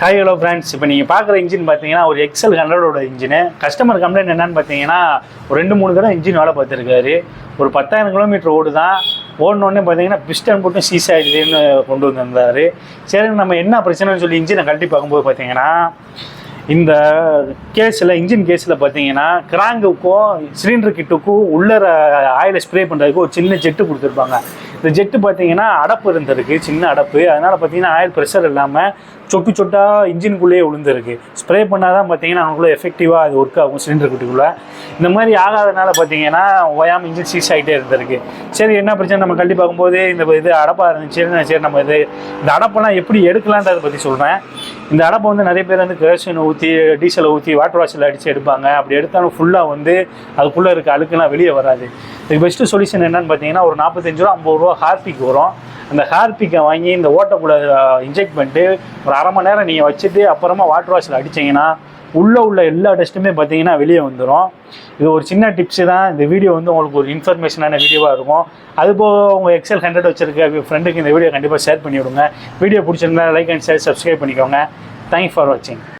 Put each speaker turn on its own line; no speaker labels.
Hi hello friends, இப்போ நீங்கள் பார்க்குற இன்ஜின் பார்த்தீங்கன்னா ஒரு எக்ஸல் 100ஓட இன்ஜினு. கஸ்டமர் கம்ப்ளைண்ட் என்னன்னு பார்த்தீங்கன்னா ஒரு 2-3 தடவை இன்ஜின் வேலை பார்த்துருக்காரு. ஒரு 10,000 கிலோமீட்டர் ஓடு தான். ஓடனோடனே பார்த்தீங்கன்னா பிஸ்டன் போட்டு சீஸ் ஆகிடுதுன்னு கொண்டு வந்திருந்தார். சரி, நம்ம என்ன பிரச்சனைன்னு சொல்லி இன்ஜினை கழட்டி பார்க்கும்போது பார்த்தீங்கன்னா இந்த கேஸில் இன்ஜின் கேஸில் பார்த்தீங்கன்னா கிராங்குக்கும் சிலிண்டர் கிட்டுக்கும் உள்ளர ஆயிலை ஸ்ப்ரே பண்ணுறதுக்கு ஒரு சின்ன ஜெட்டு கொடுத்துருப்பாங்க. இந்த ஜெட்டு பார்த்தீங்கன்னா அடப்பு இருந்திருக்கு, சின்ன அடப்பு. அதனால் பார்த்தீங்கன்னா ஆயில் ப்ரெஷர் இல்லாமல் சொட்டு சொட்டாக இன்ஜினுக்குள்ளேயே விழுந்துருக்கு. ஸ்ப்ரே பண்ணால் தான் பார்த்தீங்கன்னா அவங்களுக்குள்ள எஃபெக்டிவாக அது ஒர்க் ஆகும் சிலிண்டர் கிட்டுக்குள்ளே. இந்த மாதிரி ஆகாதனால பார்த்தீங்கன்னா ஓயாமல் இன்ஜின் சீஸ் ஆகிட்டே இருந்திருக்கு. சரி, என்ன பிரச்சனை நம்ம கழட்டி பார்க்கும்போது இந்த இது அடப்பாக இருந்துச்சு. சரி, நம்ம இந்த அடப்பெல்லாம் எப்படி எடுக்கலான்றதை பற்றி சொல்கிறேன். இந்த அடப்பை வந்து நிறைய பேர் வந்து கேரோசின் ஊற்றி டீசலை ஊற்றி வாட்டர் வாஷில் அடித்து எடுப்பாங்க. அப்படி எடுத்தாலும் ஃபுல்லாக வந்து அதுக்குள்ளே இருக்க அழுக்கெல்லாம் வெளியே வராது. இதுக்கு பெஸ்ட்டு சொல்யூஷன் என்னன்னு பார்த்தீங்கன்னா ஒரு 45 ரூபா 50 ரூபா ஹார்பிக் வரும். அந்த ஹார்பிக்கை வாங்கி இந்த ஓட்டக்குள்ளே இன்ஜெக்ட் பண்ணிட்டு ஒரு அரை மணி நேரம் நீங்கள் வச்சுட்டு அப்புறமா வாட்டர் வாஷில் அடிச்சிங்கன்னா உள்ள எல்லா டஸ்ட்டுமே பார்த்தீங்கன்னா வெளியே வந்துடும். இது ஒரு சின்ன டிப்ஸு தான். இந்த வீடியோ வந்து உங்களுக்கு ஒரு இன்ஃபர்மேஷனான வீடியோவாக இருக்கும். அதுபோக உங்கள் எக்ஸல் 100 வச்சுருக்க ஃப்ரெண்டுக்கு இந்த வீடியோ கண்டிப்பாக ஷேர் பண்ணி விடுங்க. வீடியோ பிடிச்சிருந்தா லைக் அண்ட் ஷேர் சப்ஸ்கிரைப் பண்ணிக்கோங்க. தேங்க்ஸ் ஃபார் வாட்சிங்.